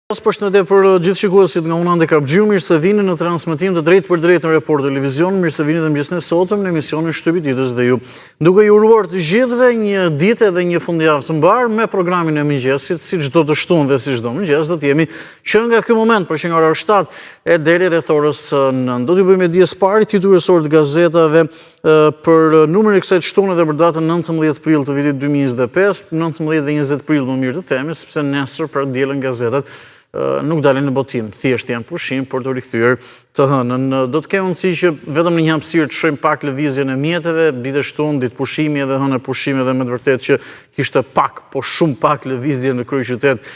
Përshëndetje për gjithë shikuesit nga unë Ande Kapxhiu, mirë se vini në transmetim të drejtë për drejtë në Report Televizion, mirë se vini dhe mëngjesin e sotëm në emisionin Shtypi i ditës dhe ju. Duke ju uruar të gjithëve një ditë dhe një fundjavë të mbar me programin e mëngjesit, si çdo të shtunë dhe si çdo mëngjes, do të jemi që nga ky moment për që nga ora 7 e deri rreth orës 9. Do t'ju bëjmë dijes parë titullarësor të gazetave për numrin e kësaj shtune dhe për datën 19 prill të vitit 2025, 19 dhe 20 prill më mirë të themi, sepse nesër pra dielën gazetat nuk dalin në botim, thjesht janë pushim për të rikthyer të hënën. Do të kemi mundësi që vetëm në një hapësirë të shohim pak lëvizjen e mjeteve, ditë shtunë, ditë pushimi edhe hënë pushimi dhe me të vërtetë që kishte pak, po shumë pak lëvizje në kryeqytet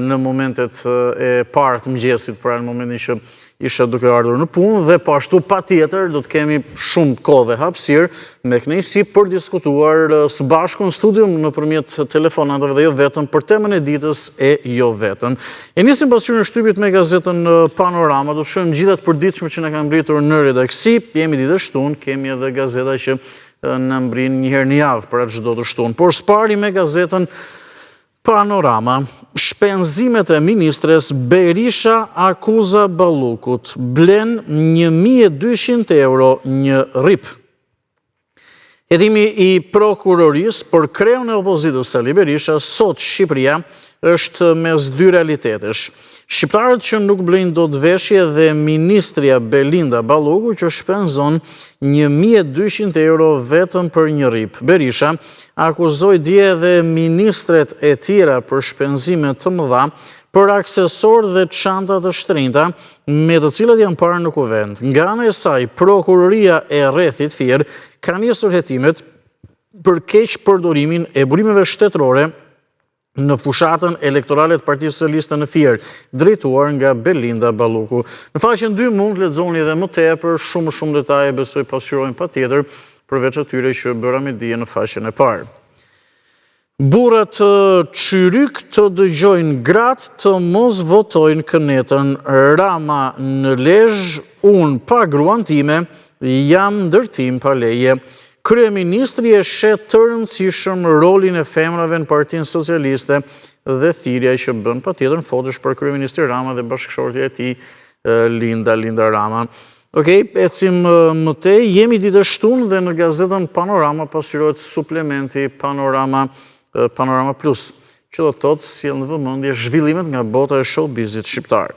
në momentet e parë të mëngjesit, pra në momentin që isha duke ardhur në punë dhe po ashtu patjetër do të kemi shumë kohë dhe hapësirë me kënaqësi për diskutuar së bashku në studium nëpërmjet telefonatave dhe jo vetëm për temën e ditës e jo vetëm. E nisim pasqyrën e shtypit me gazetën Panorama, do të shohim gjithë ato përditshme që na kanë mbritur në redaksi. Jemi ditë shtunë, kemi edhe gazeta që na mbrin një herë në javë për atë çdo të shtunë. Por së pari me gazetën Panorama, shpenzimet e ministres Berisha akuza Ballukut, blen 1.200 euro një rip. Hedhimi i prokurorisë për kreun e opozitës Sali Berisha, sot Shqipëria është mes dy realitetesh. Shqiptarët që nuk blejnë dot veshje dhe ministria Belinda Balluku që shpenzon 1.200 euro vetëm për një rip. Berisha akuzoi dje dhe ministret e tjera për shpenzime të mëdha për aksesor dhe çanta të shtrenjta, me të cilat janë parë në kuvent. Nga ana e saj, prokuroria e Rrethit Fier ka nisur hetimet për keq përdorimin e burimeve shtetërore në fushatën elektorale të Partisë Socialiste në Fier, drejtuar nga Belinda Balluku. Në faqen 2 mund të lexoni edhe më tepër, shumë detaje, besoj pasqyrojnë patjetër, përveç atyre që bëra me dije në faqen e parë. Burrat Çyryk të dëgjojnë gratë të mos votojnë kënetën. Rama në Lezhë, unë pa gruan time, jam ndërtim pa leje. Kryeministri e shet të rëndësishëm rolin e femrave në Partinë Socialiste dhe thirrja që bën patjetër fotosh për kryeministri Rama dhe bashkëshortja e tij Linda Rama. Okej, ecim më tej, jemi ditë shtunë dhe në gazetën Panorama pasqyrohet suplementi Panorama Plus, që do të thotë sjell në vëmendje zhvillimet nga bota e showbizit shqiptar.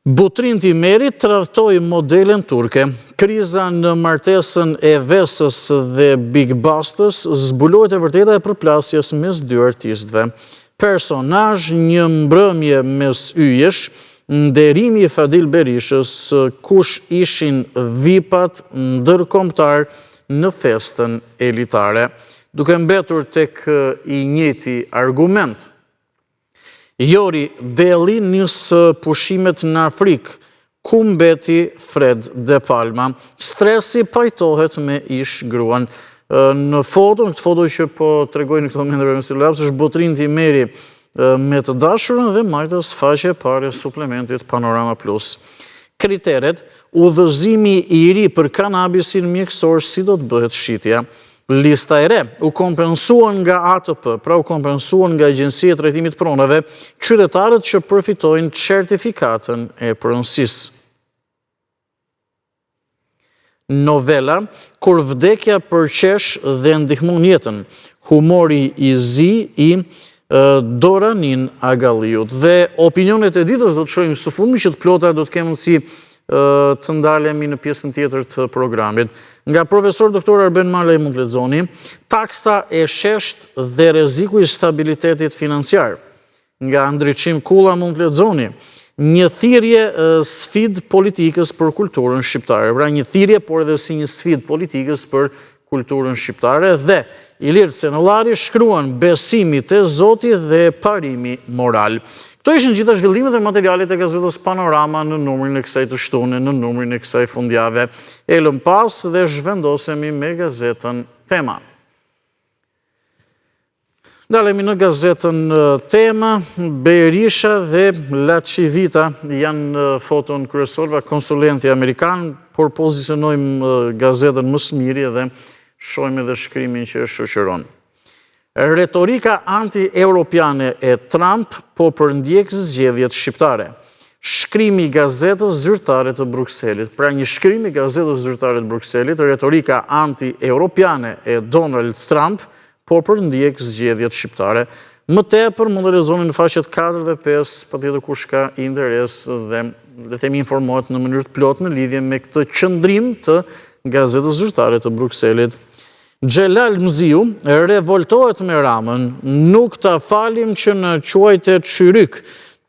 Butrinti Meri tradhtoi modelen turke. Kriza në martesën e Vesës dhe Big Bastës zbulohet e vërteta e përplasjes mes dy artistëve. Personazh, një mbrëmje mes yjesh, nderimi i Fadil Berishës, kush ishin VIP-at ndërkombëtar në festën elitare. Duke mbetur tek i njëjti argument, Jori Delli nis pushimet në Afrikë, ku mbeti Fred De Palma. Stresi pajtohet me ish gruan. Në këtë foto që po tregoj në këtë moment në celular, është Butrinti Meri me të dashurën dhe majtas faqe e parë e suplementit Panorama Plus. Kriteret, udhëzimi i ri për kanabisin mjekësor, si do të bëhet shitja. Lista e re, u kompensuan nga ATP, pra u kompensuan nga Agjencia e Trajtimit Pronave, qytetarët që përfitojnë certifikatën e pronësisë. Novela, kur vdekja përqesh dhe ndihmon jetën, humori i zi i Doranin Agalliut. Dhe opinionet e ditës do të shohim së fundmi që të plota do të kemë si të ndalemi në pjesën tjetër të programit. Nga profesor doktor Arben Malaj mund të lexoni, taksa e shesht dhe rreziku i stabilitetit financiar. Nga Ndriçim Kulla mund të lexoni, një thirrje sfidë politikës për kulturën shqiptare. Pra një thirrje, por edhe si një sfidë politikës për kulturën shqiptare dhe Ilir Cenellari shkruan besimi te Zoti dhe parimi moral. Këto ishin gjitha zhvillimet e materialet e gazetës Panorama në numrin e kësaj të shtune, në numrin e kësaj fundjave. E lëm pas dhe zhvendosemi me gazetën Tema. Dalemi në gazetën Tema, Berisha dhe La Civita janë në foton kryesorëve, konsulenti amerikan, por pozicionojmë gazetën më së miri dhe shohim edhe shkrimin që e shoqëron. Retorika anti-europiane e Trump po përndjek zgjedhjet shqiptare. Shkrimi i gazetës zyrtare të Brukselit. Pra një shkrim i gazetës zyrtare të Brukselit, retorika anti-europiane e Donald Trump po përndjek zgjedhjet shqiptare. Më tepër mund të lexoni në faqet 4 dhe 5, patjetër kush ka interes dhe le themi informohet në mënyrë të plotë në lidhje me këtë qëndrim të gazetës zyrtare të Brukselit. Xhelal Mziu revoltohet me Ramën, nuk ta falim që në quajtet shyryk,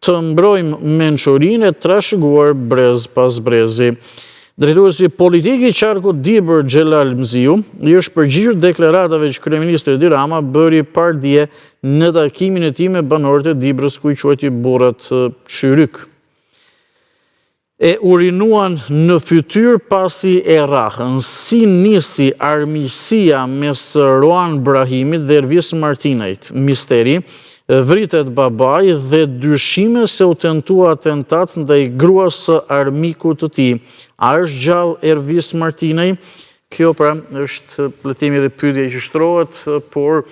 të mbrojmë mençurinë e trashëguar brez pas brezi. Drejtuesi politik i qarkut Dibër Xhelal Mziu i është përgjigjur deklaratave që kryeministri Edi Rama bëri pardje në takimin e tij me banorët e Dibrës ku i quajti burrat shyryk. E urinuan në fytyr pasi e rrahën. Si nisi armiqësia mes Ruan Brahimit dhe Ervis Martinajt. Misteri, vritet babai dhe dyshime se u tentua atentat ndaj gruas së armikut të tij. A është gjallë Ervis Martinaj? Kjo pra është le të themi edhe pyetje që shtrohet, por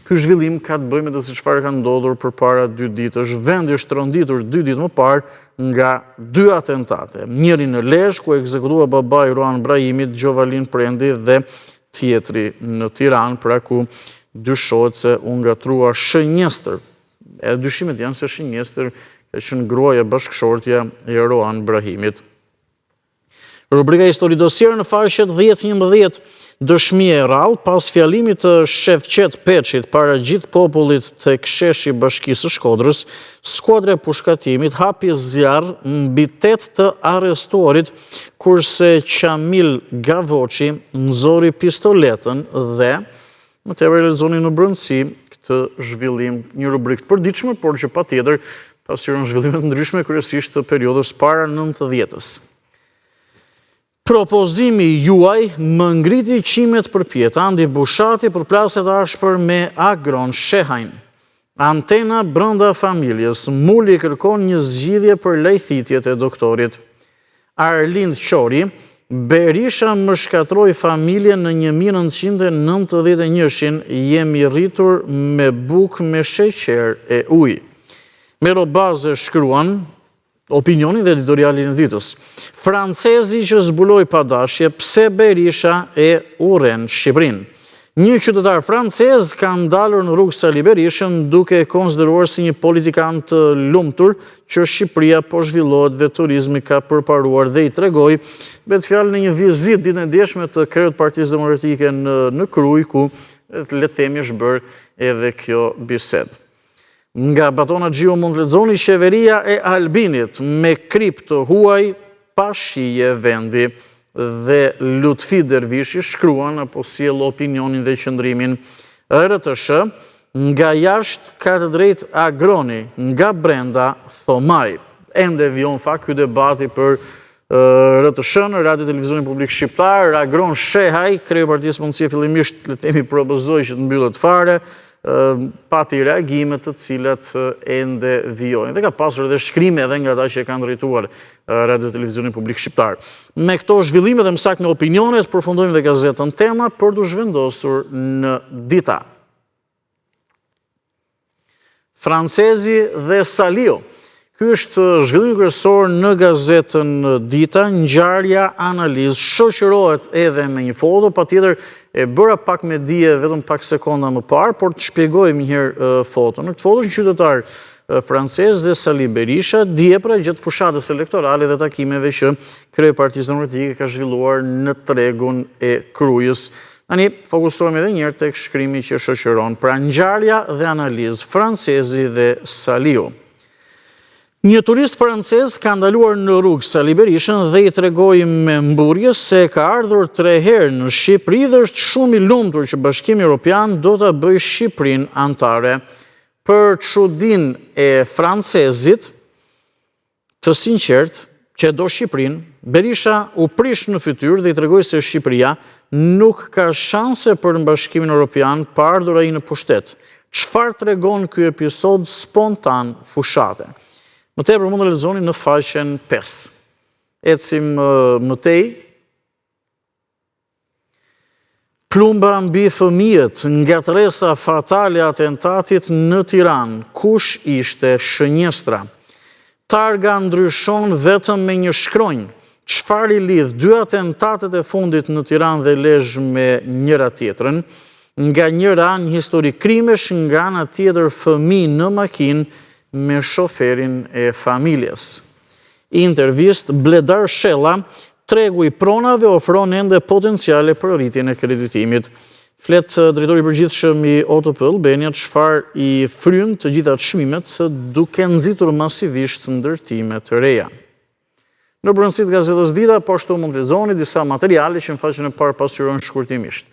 ky zhvillim ka të bëjë me të çfarë ka ndodhur përpara 2 ditësh. Vendi është tronditur 2 ditë më parë nga 2 atentate. Njëri në Lezhë ku ekzekutua babai Ruan Brahimit, Gjovalin Prendi, dhe tjetri në Tiranë, pra ku dyshohet se u ngatrua shënjestër. E dyshimet janë se shënjestër ka qenë gruaja bashkëshortja e Ruan Brahimit. Rubrika Histori Dosier në faqet 10-11, dëshmi e rrallë pas fjalimit të Shefqet Peçit para gjithë popullit tek sheshi i Bashkisë së Shkodrës, skuadra e pushkatimit hapi zjarr mbi 8 të arrestuarit, kurse Qamil Gavoçi nxori pistoletën dhe më tepër lexoni në brendësi këtë zhvillim, një rubrikë të përditshme, por që patjetër pasqyron zhvillime të ndryshme kryesisht të periudhës para 90-s. Propozimi juaj më ngriti qimet për pjetë. Andi Bushati përplaset ashpër me Agron Shehajn. Antena brenda familjes. Muli kërkon një zgjidhje për lejthitjet e doktorit. Arlind Qori, Berisha më shkatroi familjen në 1991-shin, jemi rritur me bukë me sheqer e ujë. Merobaze shkruan opinionin dhe editorialin e ditës. Francezi që zbuloi pa dashje pse Berisha e urren Shqipërinë. Një qytetar francez ka ndalur në rrugë Sali Berishën duke e konsideruar si një politikan të lumtur që Shqipëria po zhvillohet dhe turizmi ka përparuar dhe i tregoi vetë fjalë në një vizitë ditën e djeshme të kryeut Partisë Demokratike në Krujë ku le të themi është bërë edhe kjo bisedë. Nga Batona Xhiu mund të lexoni qeveria e Albinit me krip të huaj pa shije vendi dhe Lutfi Dervishi shkruan apo sjell opinionin dhe qëndrimin. RTS, nga jashtë ka të drejtë Agroni, nga brenda Thomaj. Ende vijon fakt ky debati për RTS-n, Radio Televizionin Publik Shqiptar. Agron Shehaj, kreu i Partisë Mundësie fillimisht le të themi propozoi që të mbyllet fare, pati reagimet të cilat ende vijojnë. Dhe ka pasur edhe shkrime edhe nga ata që kanë drejtuar Radio Televizionin Publik Shqiptar. Me këto zhvillime dhe më saktë me opinionet, përfundojmë dhe gazetën Tema për të zhvendosur në Dita. Francezi dhe Salio. Ky është zhvillimi kryesor në gazetën Dita, ngjarja analizë shoqërohet edhe me një foto, patjetër e bëra pak me dije vetëm pak sekonda më parë, por të shpjegojmë një herë foton. Në këtë foto është një qytetar francez dhe Sali Berisha, dje pra gjatë fushatës elektorale dhe takimeve që kreu i Partisë Demokratike ka zhvilluar në tregun e Krujës. Tani fokusohemi edhe një herë tek shkrimi që shoqëron, pra ngjarja dhe analizë, francezi dhe Saliu. Një turist francez ka ndaluar në rrugë Sali Berishën dhe i tregoi me mburje se ka ardhur 3 herë në Shqipëri dhe është shumë i lumtur që Bashkimi Evropian do ta bëjë Shqipërinë anëtare. Për çudinë e francezit të sinqert që do Shqipërinë, Berisha u prish në fytyrë dhe i tregoi se Shqipëria nuk ka shanse për në Bashkimin Evropian pa ardhur ai në pushtet. Çfarë tregon ky episod spontan fushate? Më tepër mund të lexoni në faqen 5. Ecim mëtej. Plumba mbi fëmijët, ngatresa fatale atentatit në Tiranë, kush ishte shënjestra? Targa ndryshon vetëm me një shkronjë. Çfarë i lidh dy atentatet e fundit në Tiranë dhe Lezhë me njëra tjetrën? Nga njëra anë histori krimesh, nga ana tjetër fëmijë në makinë me shoferin e familjes. Intervist Bledar Shella, tregu i pronave ofron ende potenciale për rritjen e kreditimit. Flet drejtori i përgjithshëm i OTP Albania çfarë i fryn të gjitha çmimet duke nxitur masivisht ndërtime të reja. Në brendësitë gazetës Dita, po ashtu mund të lexoni disa materiale që në faqen e parë pasqyrojnë shkurtimisht.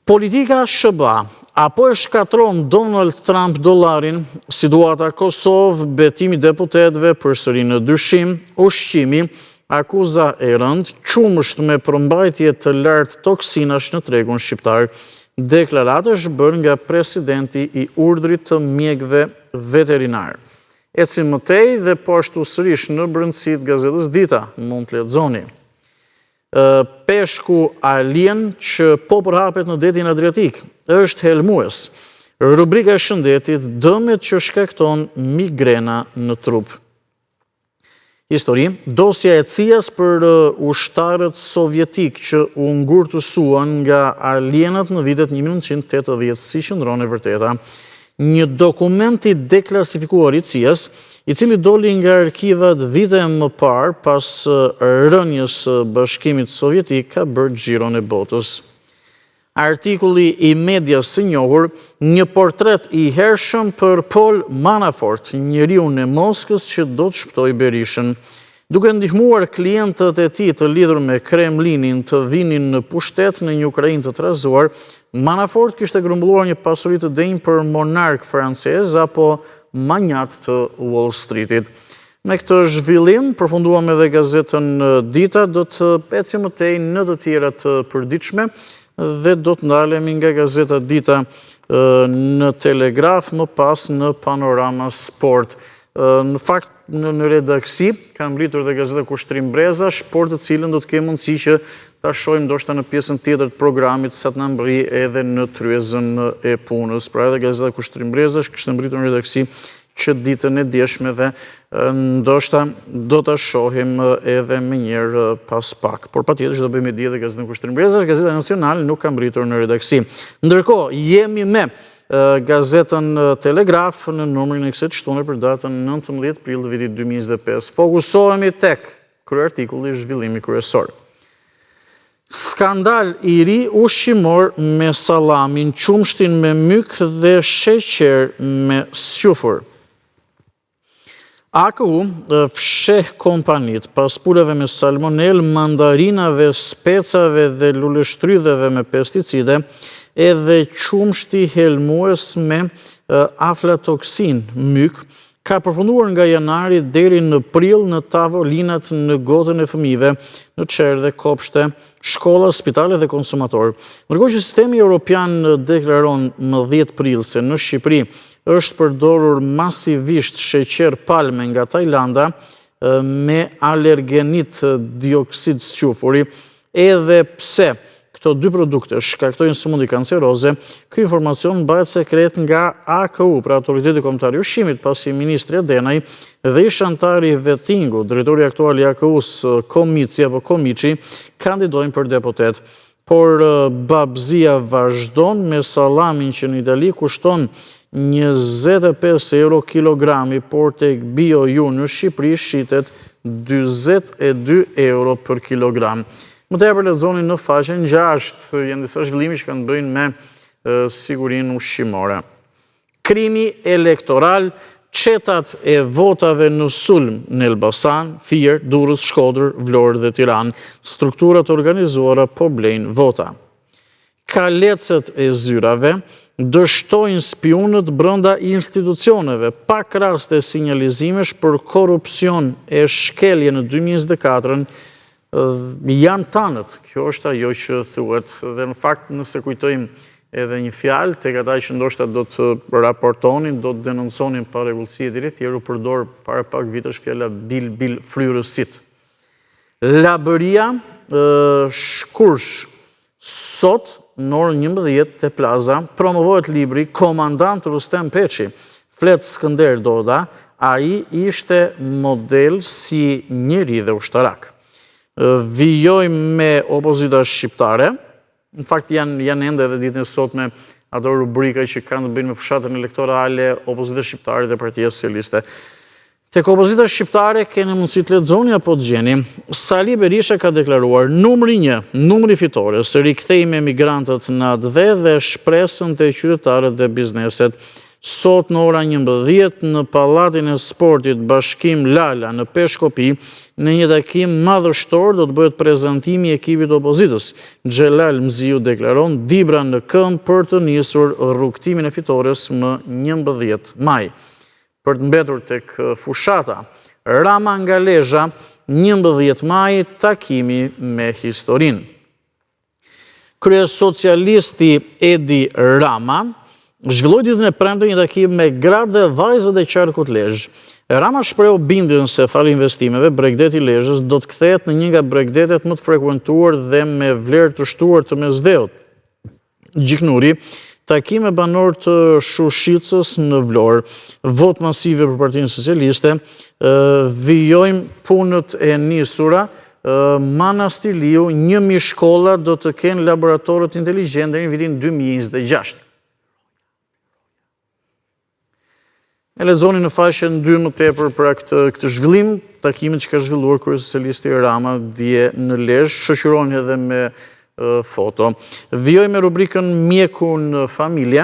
Politika SBA, apo e shkatron Donald Trump dollarin, situata Kosovë, betimi deputetëve përsëri në dyshim, ushqimi, akuza e rënd, qumësht me përmbajtje të lartë toksinash në tregun shqiptar, deklaratësh bërë nga presidenti i urdhrit të mjekëve veterinar. Ecim mëtej dhe po ashtu sërish në brendësitë gazetës Dita, mund të lexoni. Peshku alien që po përhapet në detin Adriatik është helmues. Rubrika e shëndetit, dëmet që shkakton migrena në trup. Histori, dosja e CIA-s për ushtarët sovjetik që u ngurtësuan nga alienat në vitet 1980, si qëndron e vërteta. Një dokument i deklasifikuar i CIA-s, i cili doli nga arkivat vite më parë pas rënjes Bashkimit Sovjetik, ka bërë xhiron e botës. Artikulli i medias së njohur, një portret i hershëm për Paul Manafort, njeriun e Moskës që do të shpëtojë Berishën. Duke ndihmuar klientët e tij të lidhur me Kremlinin të vinin në pushtet në një Ukrainë të trazuar, Manafort kishte grumbulluar një pasuri të denjë për monark francez apo manjat të Wall Streetit. Me këtë zhvillim, përfunduam edhe gazetën Dita, do të ecim mëtej në të tjera të përditshme dhe do të ndalemi nga gazeta Dita në Telegraf, më pas në Panorama Sport. Në fakt, në redaksi, ka mbritur dhe gazeta Kushtrim Breza, por të cilën do të kemë mundësi që ta shohim ndoshta në pjesën tjetër të programit sa të na mbri edhe në tryezën e punës. Pra edhe gazeta Kushtrim Breza kishte mbritur në redaksi që ditën e djeshme dhe ndoshta do ta shohim edhe më njëherë pas pak. Por patjetër që do bëjmë di edhe gazetën Kushtrim Breza, gazeta Nacional nuk ka mbritur në redaksi. Ndërkohë, jemi me gazetën Telegraf në numrin e kësaj shtune për datën 19 prill të vitit 2025. Fokusohemi tek kryeartikulli zhvillimi kryesor. Skandal i ri ushqimor me sallamin, qumshtin me myk dhe sheqer me squfur. AKU fsheh kompanit pas puleve me salmonel, mandarinave, specave dhe luleshtrydheve me pesticide, edhe qumshti helmues me aflatoksin, myk, ka përfunduar nga janari deri në prill në tavolinat në gotën e fëmijëve, në çerë dhe kopshte, shkolla, spitale dhe konsumator. Ndërkohë që sistemi europian deklaron më 10 prill se në Shqipëri është përdorur masivisht sheqer palme nga Tajlanda me alergenit dioksid squfuri, edhe pse këto dy produkte shkaktojnë sëmundje kanceroze, ky informacion bëhet sekret nga AKU, pra Autoriteti Kombëtar i Ushqimit, pasi ministri Adenaj dhe ish antari Vettingu, drejtori aktual i AKU-s Komici apo Komiçi, kandidojnë për deputet. Por babzia vazhdon me sallamin që në Itali kushton 25 euro kilogrami, por tek BioU në Shqipëri shitet 42 euro për kilogram. Më tepër lexoni në faqen 6, janë disa zhvillime që kanë të bëjnë me sigurinë ushqimore. Krimi elektoral, qetat e votave në sulm në Elbasan, Fier, Durrës, Shkodër, Vlorë dhe Tiranë. Strukturat organizuara po blejnë vota. Kalecët e zyrave dështojnë spionët brenda institucioneve, pak raste sinjalizimesh për korrupsion e shkelje në 2024-ën, janë tanët, kjo është ajo që thuhet, dhe në fakt nëse kujtojmë edhe një fjalë, tek ata që ndoshta do të raportonin, do të denonconin parregullësi e tjera, tjerë u përdor para pak vitesh fjala bil fryrësit. Labëria, shkursh, Sot, në orën 11 te Plaza, promovohet libri Komandant Rustem Peçi, Flet Skënder Doda, ai ishte model si njeri dhe ushtarak. Vijoj me opozita shqiptare, në fakt janë ende edhe ditën e sotme ato rubrika që kanë të bëjnë me fushatën elektorale, opozita shqiptare dhe Partia Socialiste. Tek opozita shqiptare keni mundësi të lexoni apo të gjeni. Sali Berisha ka deklaruar numri 1, numri fitores, rikthej me migrantët në ADV dhe shpresën të qytetarët dhe bizneset. Sot në ora 11 në Pallatin e Sportit Bashkim Lala në Peshkopi, në një takim madhështor do të bëhet prezantimi i ekipit opozitës. Xhelal Mziu deklaron dibra në këmbë për të nisur rrugtimin e fitores më 11 maj. Për të mbetur tek fushata, Rama nga Lezhë, 11 maj, takimi me historinë. Kryesocialisti Edi Rama zhvilloi ditën e premte një takim me gratë dhe vajzat e qarkut Lezhë. Rama shpreu bindjen se fal investimeve, Bregdeti i Lezhës do të kthehet në një nga bregdetet më të frekuentuar dhe me vlerë të shtuar të Mesdheut. Gjiknuri, takim me banor të Shushicës në Vlorë, vot masive për Partinë Socialiste, vijojmë punët e nisura, Manastiliu, 1000 shkolla do të kenë laboratorët inteligjente në vitin 2026. E lexoni në faqen 2 më tepër për këtë zhvillim, takimin që ka zhvilluar kryesocialisti Rama dje në Lezhë, shoqëroni edhe me foto. Vijoj me rubrikën Mjeku në familje.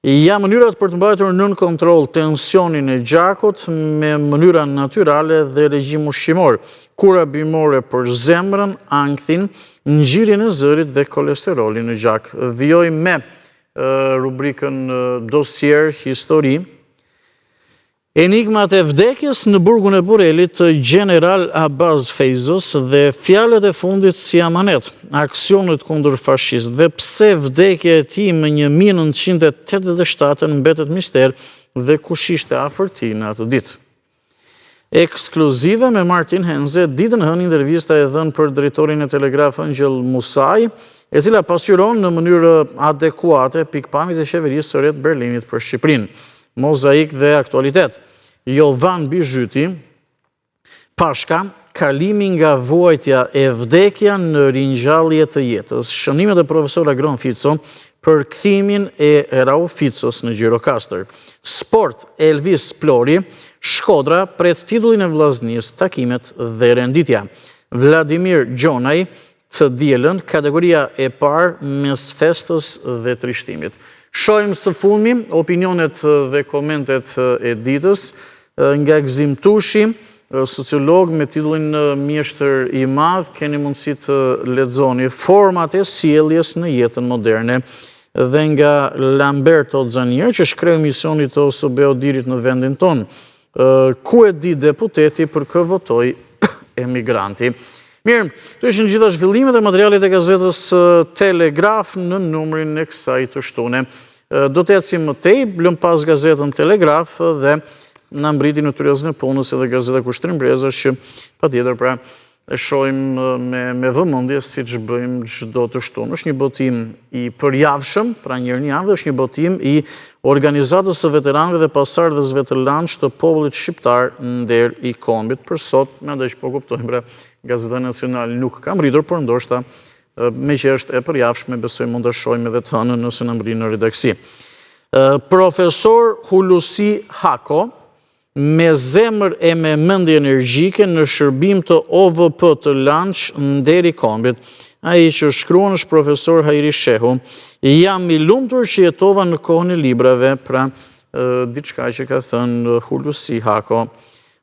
Ja mënyrat për të mbajtur nën kontroll tensionin e gjakut me mënyra natyrale dhe regjim ushqimor. Kura bimore për zemrën, ankthin, ngjyrjen e zërit dhe kolesterolin në gjak. Vijoj me rubrikën Dosier Histori. Enigmat e vdekjes në burgun e Burelit të General Abaz Fejzës dhe fjalët e fundit si amanet, aksionet kundër fashistëve, pse vdekja e tij më 1987 mbetet mister dhe kush ishte afër tij në atë ditë. Ekskluzive me Martin Henze, ditën hënë intervista e dhënë për drejtorin e Telegraf Angel Musaj, e cila pasqyron në mënyrë adekuate pikpamjet e qeverisë së re të Berlinit për Shqipërinë. Mozaik dhe aktualitet. Jovan Bizhyti, Pashka, kalimi nga vuajtja e vdekja në ringjallje të jetës. Shënimet e profesor Agron Fico për kthimin e Rau Ficos në Gjirokastër. Sport, Elvis Plori, Shkodra pret titullin e vllaznisë, takimet dhe renditja. Vladimir Gjonaj, të dielën, kategoria e parë mes festës dhe trishtimit. Shohim së fundmi opinionet dhe komentet e ditës nga Gzim Tushi, sociolog me titullin Mjeshtër i madh, keni mundësi të lexoni Format e sjelljes në jetën moderne, dhe nga Lamberto Zanier, që shkreu misionit të OSB Odirit në vendin tonë. Ku e di deputeti për kë votoi emigranti. Mirë, të ishin gjitha zhvillimet e materialit e gazetës Telegraf në numrin e kësaj të shtune. Do të ecim më tej, lëm pas gazetën Telegraf dhe në mbriti në turizmin e punës edhe gazeta Kushtrim Breza, që patjetër pra e shohim me vëmendje siç bëjmë çdo të shtunë. Është një botim i përjavshëm, pra një javë, është një botim i organizatës së veteranëve dhe pasardhës veteranësh të popullit shqiptar nder i kombit. Për sot, mendoj që po kuptojmë, pra Gazeta Nacionale nuk ka mbritur, por ndoshta me që është e përjavshme, besoj mund të shohim edhe të hënën nëse na mbrin në redaksi. Profesor Hulusi Hako, me zemër e me mendje energjike në shërbim të OVP të Lanç nder i kombit. Ai që shkruan është profesor Hajri Shehu. Jam i lumtur që jetova në kohën e librave, pra diçka që ka thënë Hulusi Hako.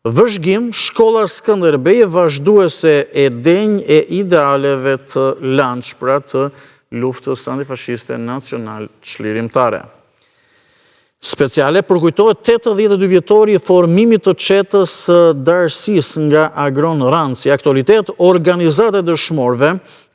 Vëzhgim, shkolla Skënderbej vazhduese e denj e idealeve të Lanç, pra të luftës antifashiste nacional çlirimtare. Speciale përkujtohet 82 vjetori i formimit të çetës Darsis nga Agron Ranci. Aktualitet, organizata e dëshmorëve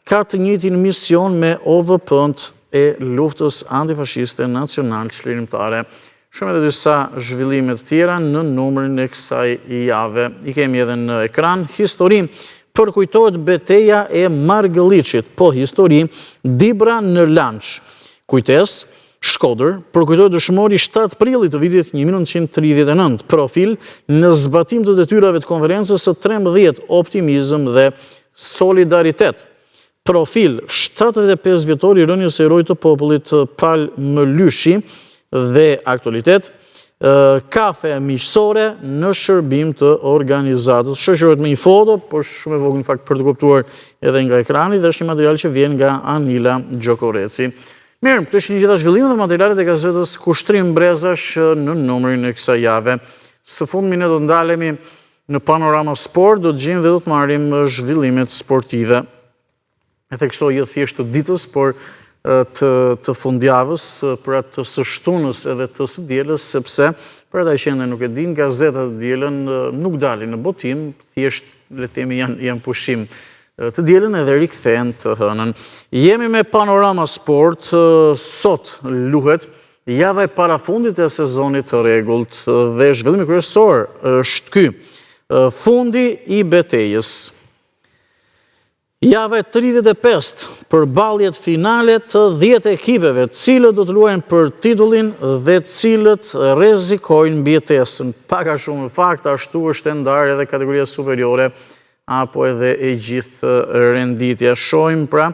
ka të njëjtin mision me OVP-n e luftës antifashiste nacional çlirimtare. Shumë edhe disa zhvillimet tjera në numrin e kësaj jave. I kemi edhe në ekran. Histori Përkujtohet betejë e Margëlliçit, po histori, Dibra në Lanç. Kujtes, Shkodër, përkujtohet dëshmori 7 prillit të vitit 1939, profil në zbatim të detyrave të konferencës së 13, optimizëm dhe solidaritet. Profil 75 vjetor i rënies së heroit të popullit Pal Mëlyshi dhe aktualitet, kafe miqësore në shërbim të organizatës. Shoqërohet me një foto, por shumë e vogël në fakt për të kuptuar edhe nga ekrani, dhe është një material që vjen nga Anila Gjokoreci. Mirë, këtë është një gjitha zhvillimet dhe materialet e gazetës Kushtrim Brezash në numrin e kësaj jave. Së fundmi ne do të ndalemi në Panorama Sport, do të gjejmë dhe do të marrim zhvillimet sportive. E theksoj jo thjesht të ditës, por të fundjavës, për atë të së shtunës edhe të së dielës, sepse për ata që nuk e din, gazetat të dielën nuk dalin në botim, thjesht le të themi janë pushim të dielën edhe rikthehen të hënën. Jemi me Panorama Sport, sot luhet java e parafundit e sezonit të rregullt dhe zhvillimi kryesor është ky, fundi i betejës. Java e 35 për balljet finale të 10 ekipeve, cilët do të luajnë për titullin dhe cilët rrezikojnë mbijetesën. Pak a shumë në fakt, ashtu është ndarë edhe kategoria superiore apo edhe e gjithë renditja. Shohim pra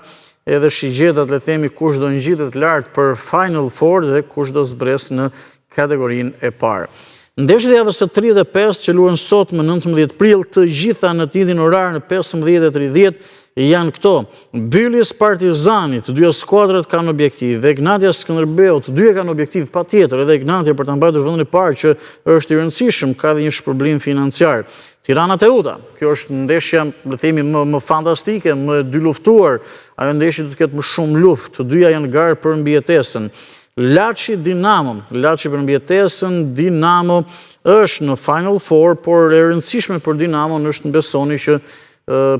edhe shigjetat, le themi, kush do ngjitet lart për Final Four dhe kush do zbres në kategorinë e parë. Ndeshjet e javës së 35 që luhen sot më 19 prill, të gjitha në ditën orar në 15:30 janë këto: Bylis Partizani, të dyja skuadrat kanë objektiv, Egnatia Skënderbeu, të dyja kanë objektiv patjetër, edhe Egnatia për ta mbajtur vendin e parë që është i rëndësishëm, ka dhe një shpërblim financiar. Tirana Teuta, kjo është ndeshja, le themi, më fantastike, më dy luftuar, ajo ndeshje do të ketë më shumë luftë, të dyja janë garë për mbijetesën. Laçi Dinamo, Laçi për mbijetesën, Dinamo është në Final Four, por e rëndësishme për Dinamo është në besoni që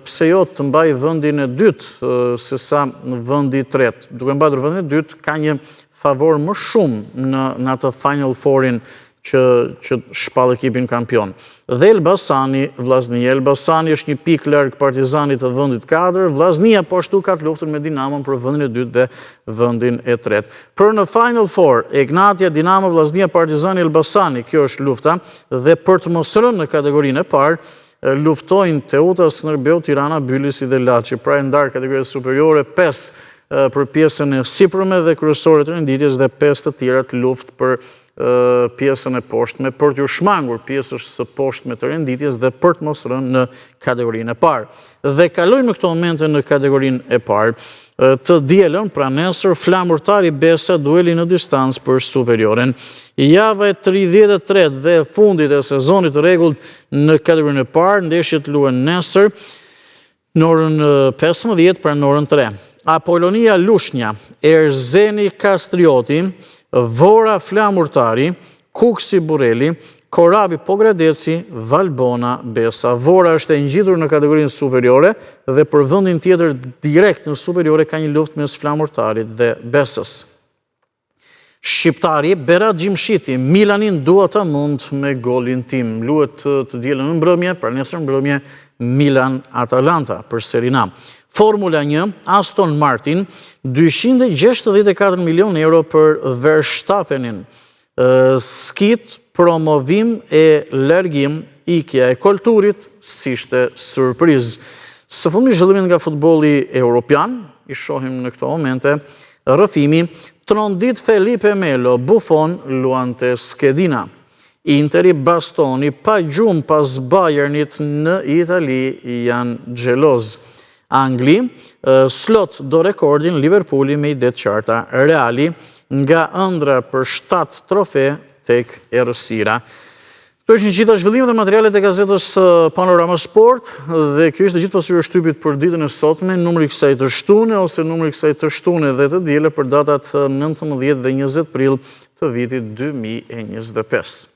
pse jo të mbaj vendin e dytë sesa në vendi i tretë. Duke mbajtur vendin e dytë, ka një favor më shumë në atë Final Fourin që shpall ekipin kampion. Dhe Elbasani, Vllaznia. Elbasani është një pikë larg Partizanit të vendit 4, Vllaznia po ashtu ka të luftën me Dinamon për vendin e dytë dhe vendin e tretë. Për në Final Four, Egnatia, Dinamo, Vllaznia, Partizani, Elbasani, kjo është lufta, dhe për të mos rënë në kategorinë e parë, luftojnë Teuta, Skënderbeu, Tirana, Bylisi dhe Laçi. Pra e ndarë kategorinë superiore, 5 për pjesën e sipërme dhe kryesore të renditjes dhe 5 të tjera të luftë për pjesën e poshtme, për t'ju shmangur pjesës së poshtme të renditjes dhe për të mos rënë në kategorinë e parë. Dhe kalojmë në këto momente në kategorinë e parë. Të dielën, pra nesër, Flamurtari Besa dueli në distancë për superioren. Java e 33 dhe fundit e sezonit të rregullt në kategorinë e parë, ndeshjet luhen nesër në orën 15, pra në orën 3. Apolonia Lushnja, Erzeni Kastrioti, Vora Flamurtari, Kuksi Bureli, Korabi Pogradeci, Valbona Besa. Vora është e ngjitur në kategorinë superiore dhe për vendin tjetër direkt në superiore ka një luftë mes Flamurtarit dhe Besës. Shqiptari Berat Gjimshiti, Milanin dua ta mund me golin tim. Luhet të dielën në mbrëmje, pra nesër mbrëmje Milan Atalanta për Serie A. Formula 1, Aston Martin, 264 milion euro për Verstappenin. Skit, promovim e largim, ikja e kulturit, s'ishte surprizë. Së fundmi zhvillimin nga futbolli europian, i shohim në këto momente, rrëfimi, trondit Felipe Melo, Buffon luante skedina. Interi bastoni pa gjumë pas Bayernit në Itali janë xheloz. Angli, slot do rekordin Liverpooli me ide të qarta. Reali nga ëndra për 7 trofe tek errësira. Këto është një gjitha zhvillimet dhe materialet e gazetës Panorama Sport, dhe kjo është gjithë pasuri shtypit për ditën e sotme, numri kësaj të shtune ose numri kësaj të shtune dhe të diele për datat 19 dhe 20 prill të vitit 2025.